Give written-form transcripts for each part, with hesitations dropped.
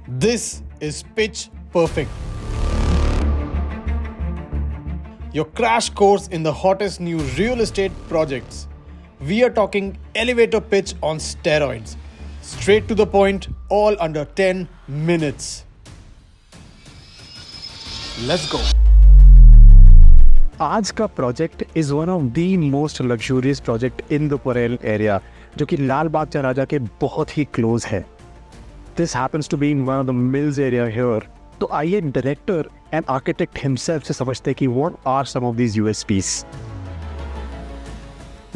This is Pitch Perfect, your crash course in the hottest new real estate projects. We are talking elevator pitch on steroids. Straight to the point, all under 10 minutes. Let's go. आज का project is one of the most luxurious project in the Parel area, जो कि लाल बाग चाराजा के बहुत ही close है. This happens to be in one of the mills area here. तो आइए डायरेक्टर एंड आर्किटेक्ट हिमसेल्फ से समझते हैं कि what are some of these USPs.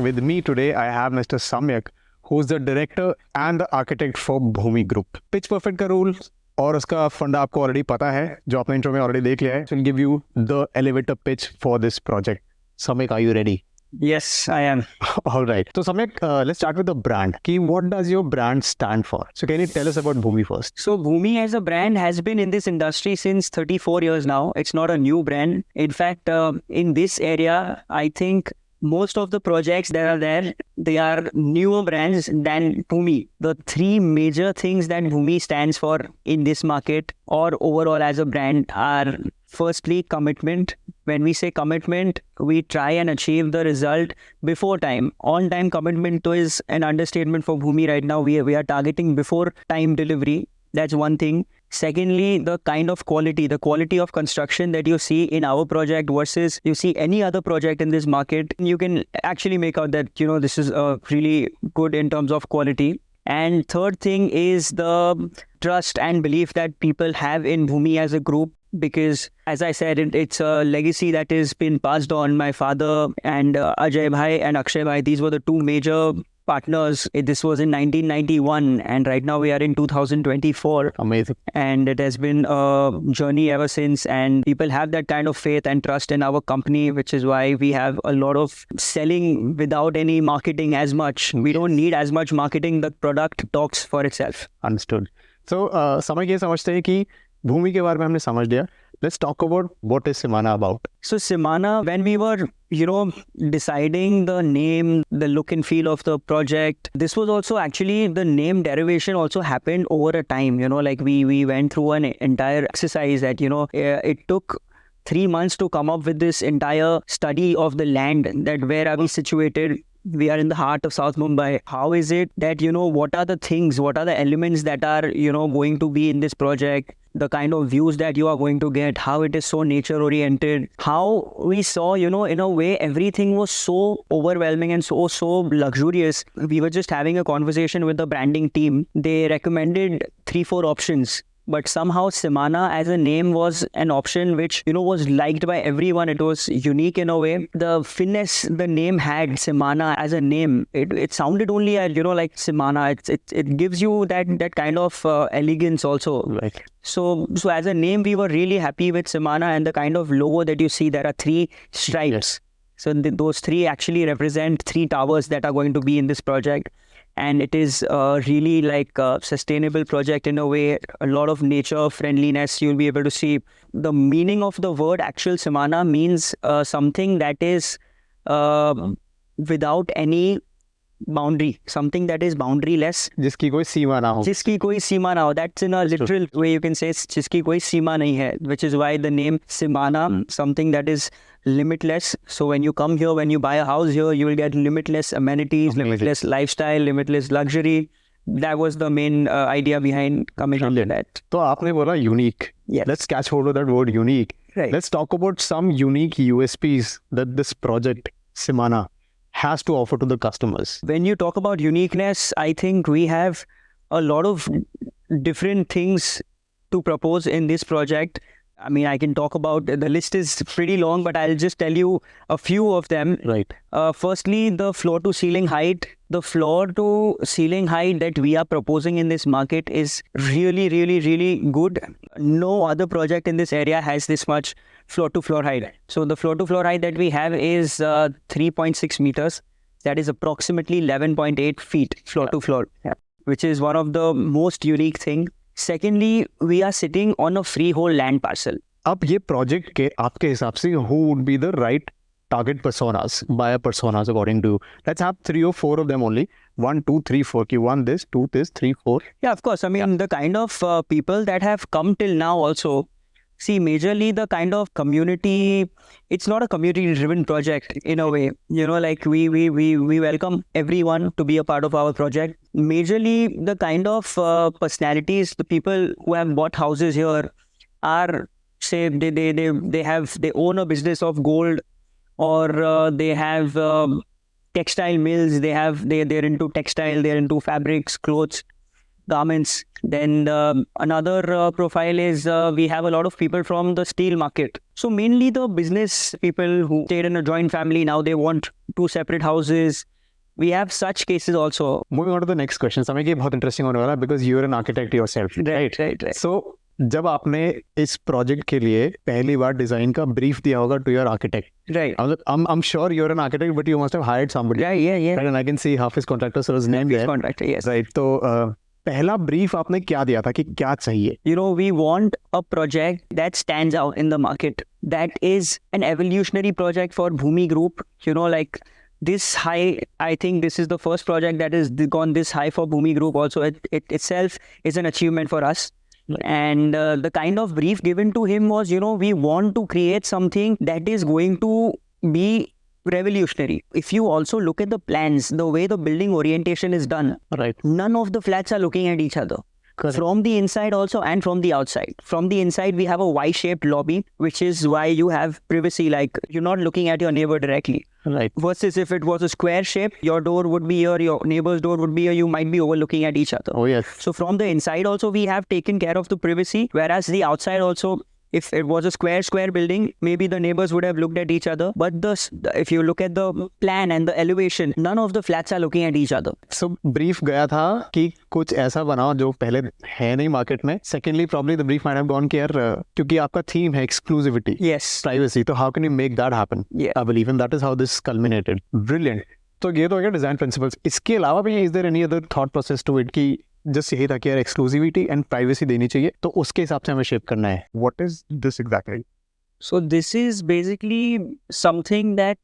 With me today, I have Mr. Samyak, who is the director and the architect for Bhumi Group. Pitch Perfect का rule और उसका फंडा आपको ऑलरेडी पता है, जो आपने इंट्रो में ऑलरेडी देख लिया है. So I'll give you the elevator pitch for this project. Samyak, are you ready? Yes, I am. All right. So Samyak, let's start with the brand. What does your brand stand for? So can you tell us about Bhumi first? So Bhumi as a brand has been in this industry since 34 years now. It's not a new brand. In fact, in this area, I think most of the projects that are there, they are newer brands than Bhumi. The three major things that Bhumi stands for in this market or overall as a brand are firstly commitment. When we say commitment, we try and achieve the result before time. On time commitment is an understatement for Bhumi right now. We are targeting before time delivery. That's one thing. Secondly, the kind of quality, the quality of construction that you see in our project versus you see any other project in this market, you can actually make out that, this is really good in terms of quality. And third thing is the trust and belief that people have in Bhumi as a group. Because as I said, it's a legacy that has been passed on. My father and Ajay Bhai and Akshay Bhai, these were the two major partners. This was in 1991 and right now we are in 2024. Amazing. And it has been a journey ever since, and people have that kind of faith and trust in our company, which is why we have a lot of selling without any marketing as much. We don't need as much marketing. The product talks for itself. Understood. So समझ ये समझते हैं कि भूमि के बारे में हमने समझ लिया. Let's talk about what is Simana about. So Simana, when we were, deciding the name, the look and feel of the project, this was also actually the name derivation also happened over a time. Like we went through an entire exercise that, it took 3 months to come up with this entire study of the land, that where are we situated. We are in the heart of South Mumbai. How is it that, what are the things, what are the elements that are, going to be in this project? The kind of views that you are going to get, how it is so nature oriented, how we saw, in a way, everything was so overwhelming and so luxurious. We were just having a conversation with the branding team. They recommended 3-4 options. But somehow Simana as a name was an option which, was liked by everyone. It was unique in a way. The finesse the name had, Simana as a name, it sounded only, like Simana. It gives you that kind of elegance also. Right. So as a name, we were really happy with Simana, and the kind of logo that you see, there are 3 stripes. Yes. So those 3 actually represent 3 towers that are going to be in this project. And it is really like a sustainable project in a way, a lot of nature friendliness. You'll be able to see the meaning of the word actual Simana means something that is without any boundary, something that is boundaryless. जिसकी कोई सीमा ना हो. जिसकी कोई सीमा ना हो. That's in a literal way you can say जिसकी कोई सीमा नहीं है, which is why the name Simana, something that is limitless. So when you come here, when you buy a house here, you will get limitless amenities, limitless lifestyle, limitless luxury. That was the main idea behind coming up with that. तो आपने बोला unique. Yes. Let's catch hold of that word unique. Right. Let's talk about some unique USPs that this project, Simana, has to offer to the customers. When you talk about uniqueness, I think we have a lot of different things to propose in this project. I mean, I can talk about, the list is pretty long, but I'll just tell you a few of them. Right. Firstly, the floor to ceiling height. The floor to ceiling height that we are proposing in this market is really, really, really good. No other project in this area has this much floor to floor height. So the floor to floor height that we have is 3.6 meters. That is approximately 11.8 feet floor to floor, which is one of the most unique thing. Secondly, we are sitting on a freehold land parcel. अब ये project के आपके हिसाब से who would be the right target personas, buyer personas according to you? Let's have 3 or 4 of them only. 1, 2, 3, 4 ki 1 this, 2 this, 3, 4. Yeah, of course. I mean, the kind of people that have come till now also, see, majorly the kind of community, it's not a community-driven project in a way. You know, like we welcome everyone to be a part of our project. Majorly the kind of personalities, the people who have bought houses here are, say, they own a business of gold, or they have textile mills. They're into textile, they're into fabrics, clothes, garments. Then another profile is we have a lot of people from the steel market. So mainly the business people who stayed in a joint family, now they want 2 separate houses. We have such cases also. Moving on to the next question. समय के बहुत interesting होने वाला है because you are an architect yourself, right? Right. So जब आपने इस project के लिए पहली बार डिजाइन का ब्रीफ दिया होगा to your architect, Right. I'm sure you're an architect, but you must have hired somebody. Yeah. Right, and I can see half his contractor sir is named there. Contractor, yes. Right. तो पहला brief आपने क्या दिया था कि क्या चाहिए? You know, we want a project that stands out in the market, that is an evolutionary project for Bhumi Group. You know, like this high, I think this is the first project that has gone this high for Bhumi Group. Also, it itself is an achievement for us. Right. And the kind of brief given to him was, you know, we want to create something that is going to be revolutionary. If you also look at the plans, the way the building orientation is done, Right. none of the flats are looking at each other. Correct. From the inside also and from the outside. From the inside, we have a Y-shaped lobby, which is why you have privacy, like you're not looking at your neighbor directly. Right. Versus if it was a square shape, your door would be here, your neighbor's door would be here, you might be overlooking at each other. Oh yes. So from the inside also, we have taken care of the privacy, whereas the outside also, if it was a square building, maybe the neighbors would have looked at each other. But if you look at the plan and the elevation, none of the flats are looking at each other. So brief गया था कि कुछ ऐसा बनाओ जो पहले है नहीं मार्केट में. Secondly, probably the brief might have gone कि यार क्योंकि आपका theme है exclusivity, Yes. privacy, तो how can you make that happen? Yeah. I believe, and that is how this culminated. Brilliant. तो ये तो हो गया design principles. इसके अलावा भी is there any other thought process to it कि जस्ट यही था कि यार एक्सक्लूसिविटी एंड प्राइवेसी देनी चाहिए, तो उसके हिसाब से हमें शेप करना है. What is this exactly? So this is basically something that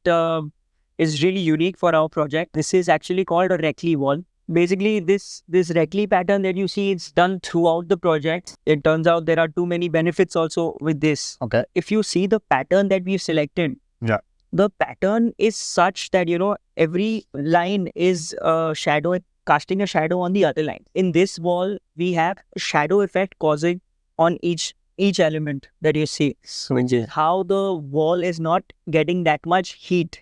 is really unique for our project. This is actually called a Reckley wall. Basically, this Reckley pattern that you see, it's done throughout the project. It turns out there are too many benefits also with this. Okay. If you see the pattern that we've selected, Yeah. the pattern is such that, you know, every line is casting a shadow on the other line. In this wall, we have a shadow effect causing on each element that you see. So Which is how the wall is not getting that much heat.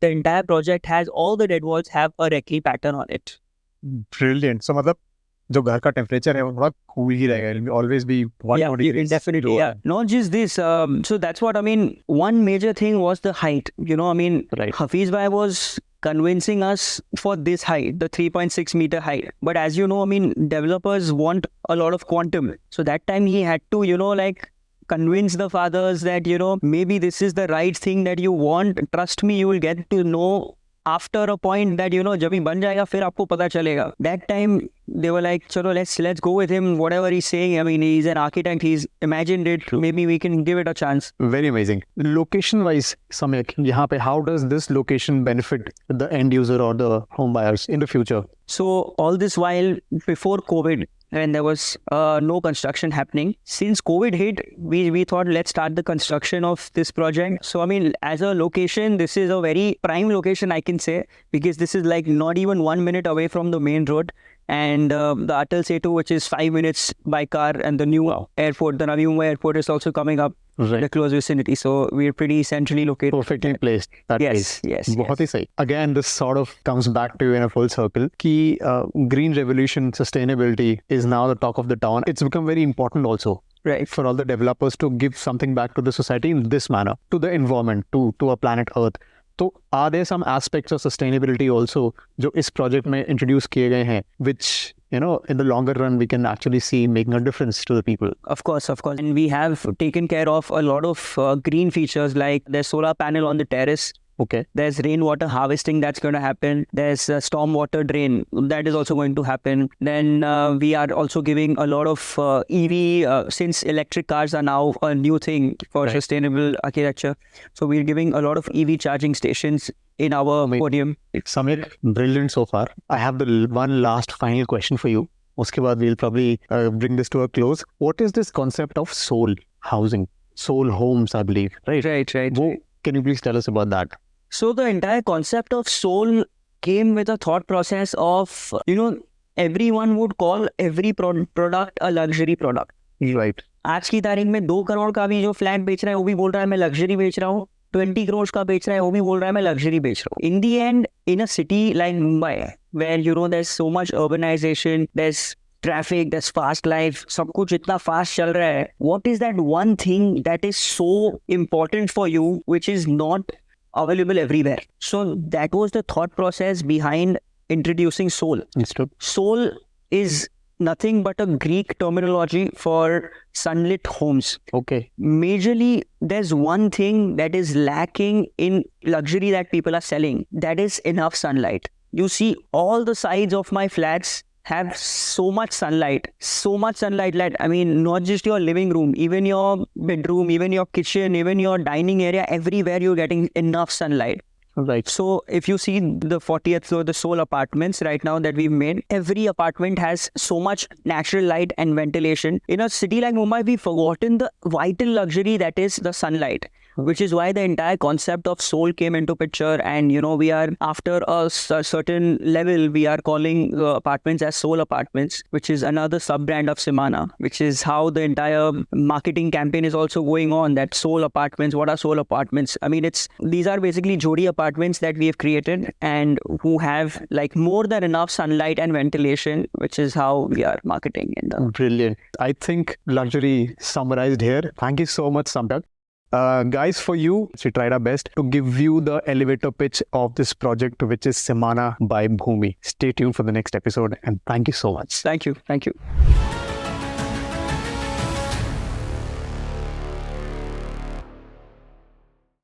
The entire project has, all the dead walls have a Reckley pattern on it. Brilliant. So मतलब जो घर का temperature है वो थोड़ा cool ही रहेगा. It will always be 120 degrees. Definitely. Yeah. Not just this. So that's what I mean. One major thing was the height. You know, I mean, Right. Hafiz Bhai was convincing us for this height, the 3.6 meter height. But as you know, I mean, developers want a lot of quantum. So that time he had to, you know, like convince the fathers that, you know, maybe this is the right thing that you want. Trust me, you will get to know after a point that, you know, जब ही बन जाएगा फिर आपको पता चलेगा. That time they were like, चलो let's go with him, whatever he's saying. I mean, he's an architect, he's imagined it. Maybe we can give it a chance. Very amazing. Location wise, Samyak, यहाँ पे how does this location benefit the end user or the home buyers in the future? So all this while before COVID, when there was no construction happening, since COVID hit, we thought let's start the construction of this project. So I mean, as a location, this is a very prime location, I can say, because this is like not even 1 minute away from the main road. And the Atal Setu, which is 5 minutes by car, and the new airport, the Navi Mumbai airport is also coming up in the close vicinity. So we're pretty centrally located. Perfectly placed. That Yes, is. yes, बहुत ही सही. Again, this sort of comes back to you in a full circle कि green revolution, sustainability is now the talk of the town. It's become very important also. Right. For all the developers to give something back to the society in this manner, to the environment, to our planet Earth. So are there some aspects of sustainability also जो इस project में introduce किए गए हैं, which, you know, in the longer run we can actually see making a difference to the people? Of course. And we have taken care of a lot of green features, like there's solar panel on the terrace. Okay. There's rainwater harvesting that's going to happen. There's stormwater drain that is also going to happen. Then we are also giving a lot of EV, since electric cars are now a new thing for sustainable architecture. So we're giving a lot of EV charging stations in our podium. Samir, brilliant so far. I have the one last final question for you. Uske baad we'll probably bring this to a close. What is this concept of soul housing? Soul homes, I believe. Right. Right. Can you please tell us about that? So the entire concept of soul came with a thought process of, everyone would call every product a luxury product. Right. आज की तारीख में 2 करोड़ का भी जो flat बेच रहा है वो भी बोल रहा है मैं लग्जरी बेच रहा हूँ. 20 crores का बेच रहा है वो भी बोल रहा है मैं लग्जरी बेच रहा हूँ. In the end, in a city like Mumbai, where there's so much urbanization, there's traffic, there's fast life, सब कुछ इतना fast चल रहा है. What is that one thing that is so important for you which is not available everywhere? So that was the thought process behind introducing soul. Understood. Soul is nothing but a Greek terminology for sunlit homes. Okay. Majorly, there's one thing that is lacking in luxury that people are selling. That is enough sunlight. You see, all the sides of my flats have so much sunlight. I mean, not just your living room, even your bedroom, even your kitchen, even your dining area, everywhere you're getting enough sunlight. Right. So if you see the 40th floor, the Soul apartments right now that we've made, every apartment has so much natural light and ventilation. In a city like Mumbai, we've forgotten the vital luxury that is the sunlight, which is why the entire concept of Soul came into picture. And, we are, after a certain level, we are calling the apartments as Soul apartments, which is another sub-brand of Simana, which is how the entire marketing campaign is also going on, that Soul apartments. What are Soul apartments? I mean, these are basically Jodi apartments that we have created and who have like more than enough sunlight and ventilation, which is how we are marketing. Brilliant. I think luxury summarized here. Thank you so much, Samtak. Guys, for you, we tried our best to give you the elevator pitch of this project, which is Simana by Bhumi. Stay tuned for the next episode and thank you so much. Thank you.